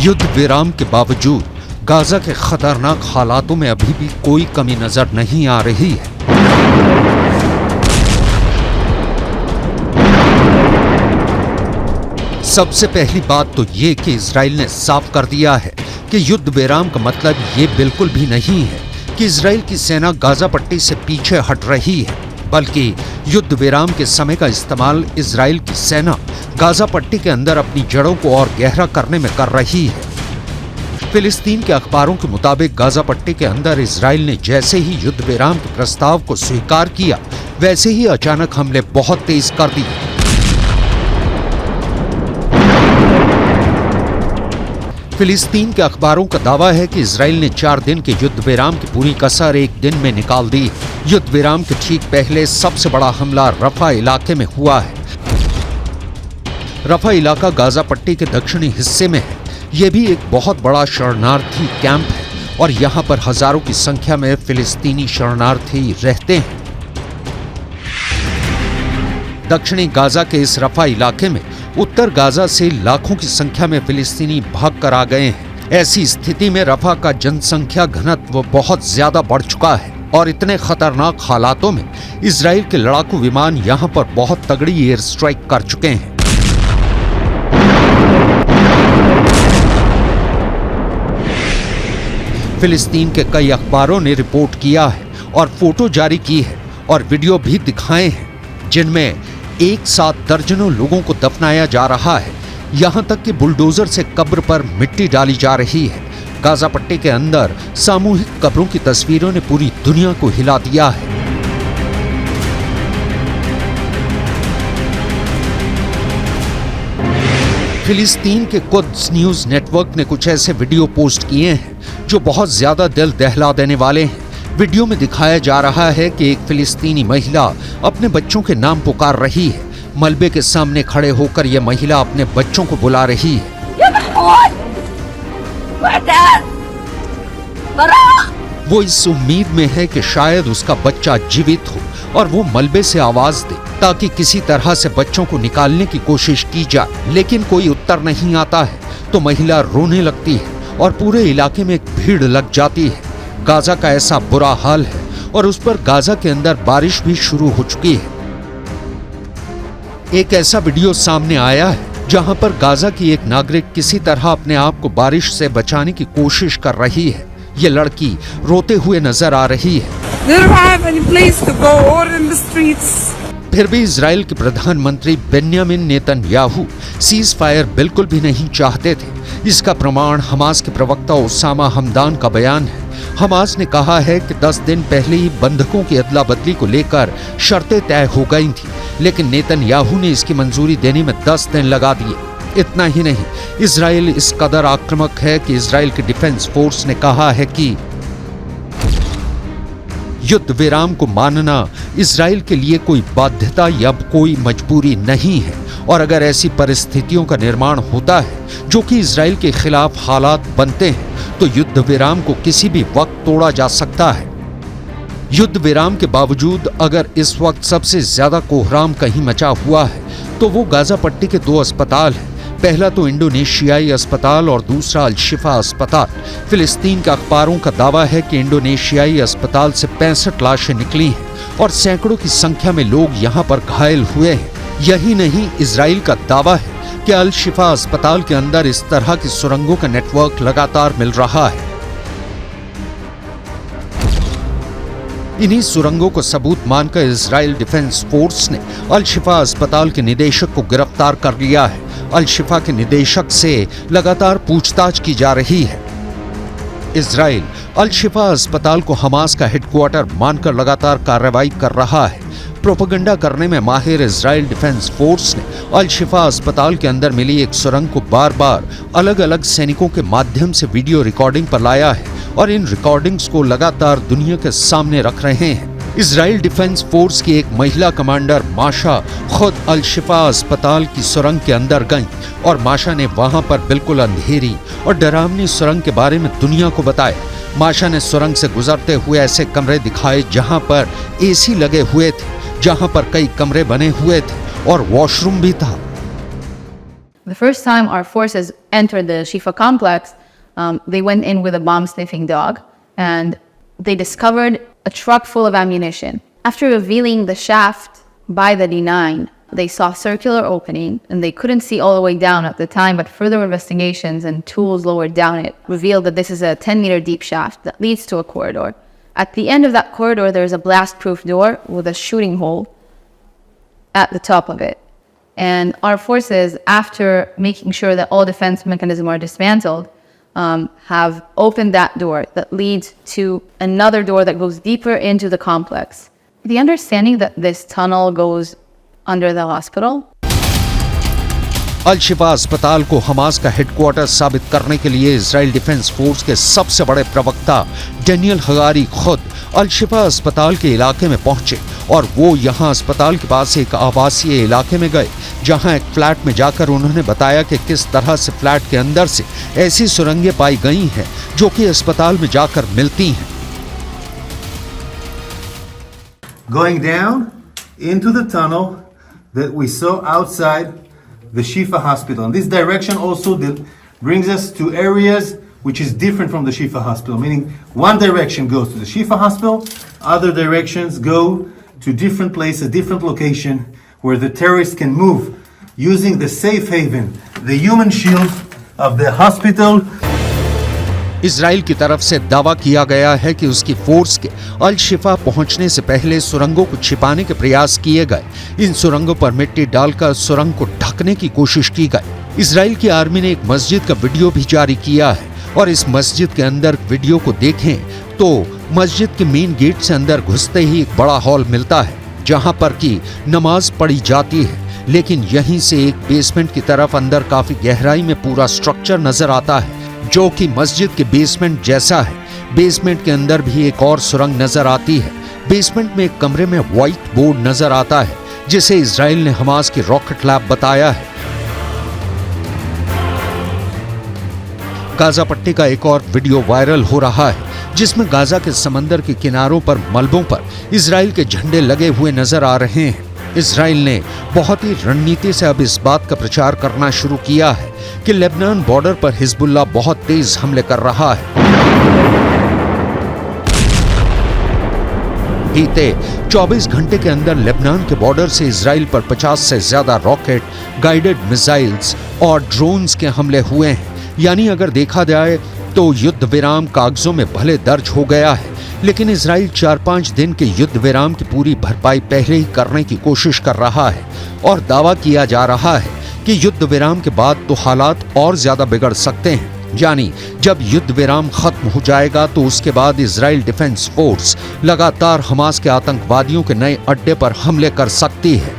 युद्ध विराम के बावजूद गाजा के खतरनाक हालातों में अभी भी कोई कमी नजर नहीं आ रही है। सबसे पहली बात तो ये कि इजराइल ने साफ कर दिया है कि युद्ध विराम का मतलब ये बिल्कुल भी नहीं है कि इजराइल की सेना गाजा पट्टी से पीछे हट रही है, बल्कि युद्ध विराम के समय का इस्तेमाल इजराइल की सेना गाजा पट्टी के अंदर अपनी जड़ों को और गहरा करने में कर रही है। फिलिस्तीन के अखबारों के मुताबिक गाजा पट्टी के अंदर इजराइल ने जैसे ही युद्ध विराम के प्रस्ताव को स्वीकार किया, वैसे ही अचानक हमले बहुत तेज कर दिए। फिलिस्तीन के अखबारों का दावा है कि इजराइल ने 4 दिन के युद्ध विराम की पूरी कसर एक दिन में निकाल दी। युद्ध विराम के ठीक पहले सबसे बड़ा हमला रफा इलाके में हुआ है। रफा इलाका गाजा पट्टी के दक्षिणी हिस्से में है। यह भी एक बहुत बड़ा शरणार्थी कैंप है और यहाँ पर हजारों की संख्या में फिलिस्तीनी शरणार्थी रहते हैं। दक्षिणी गाजा के इस रफा इलाके में उत्तर गाजा से लाखों की संख्या में फिलिस्तीनी भाग कर आ गए हैं। ऐसी स्थिति में रफा का जनसंख्या घनत्व बहुत ज्यादा बढ़ चुका है और इतने खतरनाक हालातों में इजराइल के लड़ाकू विमान यहाँ पर बहुत तगड़ी एयर स्ट्राइक कर चुके हैं। फिलिस्तीन के कई अखबारों ने रिपोर्ट किया है और फोटो जारी की है और वीडियो भी दिखाए हैं, जिनमें एक साथ दर्जनों लोगों को दफनाया जा रहा है। यहां तक कि बुलडोजर से कब्र पर मिट्टी डाली जा रही है। गाजा पट्टी के अंदर सामूहिक कब्रों की तस्वीरों ने पूरी दुनिया को हिला दिया है। फिलिस्तीन के कुद्स न्यूज नेटवर्क ने कुछ ऐसे वीडियो पोस्ट किए हैं जो बहुत ज्यादा दिल दहला देने वाले हैं। वीडियो में दिखाया जा रहा है कि एक फिलिस्तीनी महिला अपने बच्चों के नाम पुकार रही है। मलबे के सामने खड़े होकर यह महिला अपने बच्चों को बुला रही है। वो इस उम्मीद में है कि शायद उसका बच्चा जीवित हो और वो मलबे से आवाज दे ताकि किसी तरह से बच्चों को निकालने की कोशिश की जाए, लेकिन कोई उत्तर नहीं आता है तो महिला रोने लगती है और पूरे इलाके में एक भीड़ लग जाती है। गाजा का ऐसा बुरा हाल है और उस पर गाजा के अंदर बारिश भी शुरू हो चुकी है। एक ऐसा वीडियो सामने आया है जहां पर गाजा की एक नागरिक किसी तरह अपने आप को बारिश से बचाने की कोशिश कर रही है। ये लड़की रोते हुए नजर आ रही है। फिर भी इजराइल के प्रधानमंत्री बेन्यामिन नेतन्याहू सीज फायर बिल्कुल भी नहीं चाहते थे। इसका प्रमाण हमास के प्रवक्ता ओसामा हमदान का बयान है। हमास ने कहा है कि 10 दिन पहले ही बंधकों की अदला बदली को लेकर शर्तें तय हो गई थी, लेकिन नेतन्याहू ने इसकी मंजूरी देने में 10 दिन लगा दिए। इतना ही नहीं, इजराइल इस कदर आक्रामक है कि इजराइल की डिफेंस फोर्स ने कहा है कि युद्ध विराम को मानना इजराइल के लिए कोई बाध्यता या कोई मजबूरी नहीं है, और अगर ऐसी परिस्थितियों का निर्माण होता है जो कि इजराइल के खिलाफ हालात बनते हैं तो युद्ध विराम को किसी भी वक्त तोड़ा जा सकता है। युद्ध विराम के बावजूद अगर इस वक्त सबसे ज्यादा कोहराम कहीं मचा हुआ है तो वो गाजा पट्टी के 2 अस्पताल हैं। पहला तो इंडोनेशियाई अस्पताल और दूसरा अल शिफा अस्पताल। फिलिस्तीन के अखबारों का दावा है कि इंडोनेशियाई अस्पताल से 65 लाशें निकली हैं और सैकड़ों की संख्या में लोग यहां पर घायल हुए हैं। यही नहीं, इजराइल का दावा है कि अल शिफा अस्पताल के अंदर इस तरह की सुरंगों का नेटवर्क लगातार मिल रहा है। इन्हीं सुरंगों को सबूत मानकर इजराइल डिफेंस फोर्स ने अल शिफा अस्पताल के निदेशक को गिरफ्तार कर लिया है। अल शिफा के निदेशक से लगातार पूछताछ की जा रही है। इजराइल अल शिफा अस्पताल को हमास का हेडक्वार्टर मानकर लगातार कार्रवाई कर रहा है। प्रोपेगेंडा करने में माहिर इजराइल डिफेंस फोर्स ने अल शिफा अस्पताल के अंदर मिली एक सुरंग को बार बार अलग अलग सैनिकों के माध्यम से वीडियो रिकॉर्डिंग पर लाया है और इन रिकॉर्डिंग्स को लगातार दुनिया के सामने रख रहे हैं। इजराइल डिफेंस फोर्स की एक महिला कमांडर माशा खुद अल शिफा अस्पताल की सुरंग के अंदर गईं और माशा ने वहां पर बिल्कुल अंधेरी और डरावनी सुरंग के बारे में दुनिया को बताया। माशा ने सुरंग से गुजरते हुए ऐसे कमरे दिखाए जहां पर एसी लगे हुए थे, जहां पर कई कमरे बने हुए थे और वॉशरूम भी था। The first time our forces entered the Shifa complex, they went in with a bomb-sniffing dog, and they discovered a truck full of ammunition. After revealing the shaft by the D9, they saw a circular opening, and they couldn't see all the way down at the time, but further investigations and tools lowered down it revealed that this is a 10-meter deep shaft that leads to a corridor. At the end of that corridor, there's a blast-proof door with a shooting hole at the top of it. And our forces, after making sure that all defense mechanisms are dismantled, have opened that door that leads to another door that goes deeper into the complex. The understanding that this tunnel goes under the hospital. अल-शिफा अस्पताल को Hamas का headquarter साबित करने के लिए Israel defence force के सबसे बड़े प्रवक्ता डेनियल हगारी खुद अल-शिफा अस्पताल के इलाके में पहुंचे और वो यहां अस्पताल के पास एक आवासीय इलाके में गए, जहां एक फ्लैट में जाकर उन्होंने बताया कि किस तरह से फ्लैट के अंदर से ऐसी सुरंगें पाई गई हैं जो कि अस्पताल में जाकर मिलती हैं। Going down into the tunnel that we saw outside the Shifa hospital. And this direction also brings us to areas which is different from the Shifa hospital, meaning one direction goes to the Shifa hospital, other directions go to different places, different location where the terrorists can move using the safe haven, the human shield of the hospital. Israel की तरफ से दावा किया गया है कि उसकी force के अल-शिफा पहुंचने से पहले सुरंगों को छिपाने के प्रयास किए गए। इन सुरंगों पर मिट्टी डालकर सुरंग को ढकने की कोशिश की गई। इजराइल की आर्मी ने एक मस्जिद का वीडियो भी जारी किया है और इस मस्जिद के अंदर वीडियो को देखें तो मस्जिद के मेन गेट से अंदर घुसते ही एक बड़ा हॉल मिलता है जहां पर की नमाज पढ़ी जाती है, लेकिन यहीं से एक बेसमेंट की तरफ अंदर काफी गहराई में पूरा स्ट्रक्चर नजर आता है जो कि मस्जिद के बेसमेंट जैसा है। बेसमेंट के अंदर भी एक और सुरंग नजर आती है। बेसमेंट में एक कमरे में व्हाइट बोर्ड नजर आता है जिसे इजराइल ने हमास की रॉकेट लैब बताया है। गाजा पट्टी का एक और वीडियो वायरल हो रहा है जिसमें गाजा के समंदर के किनारों पर मलबों पर इजराइल के झंडे लगे हुए नजर आ रहे हैं। इजराइल ने बहुत ही रणनीति से अब इस बात का प्रचार करना शुरू किया है कि लेबनान बॉर्डर पर हिजबुल्लाह बहुत तेज हमले कर रहा है। बीते 24 घंटे के अंदर लेबनान के बॉर्डर से इजराइल पर 50 से ज्यादा रॉकेट, गाइडेड मिसाइल्स और ड्रोन्स के हमले हुए हैं। यानी अगर देखा जाए तो युद्ध विराम कागजों में भले दर्ज हो गया है, लेकिन इजराइल 4-5 दिन के युद्ध विराम की पूरी भरपाई पहले ही करने की कोशिश कर रहा है और दावा किया जा रहा है कि युद्ध विराम के बाद तो हालात और ज्यादा बिगड़ सकते हैं। यानी जब युद्ध विराम खत्म हो जाएगा तो उसके बाद इजराइल डिफेंस फोर्स लगातार हमास के आतंकवादियों के नए अड्डे पर हमले कर सकती है।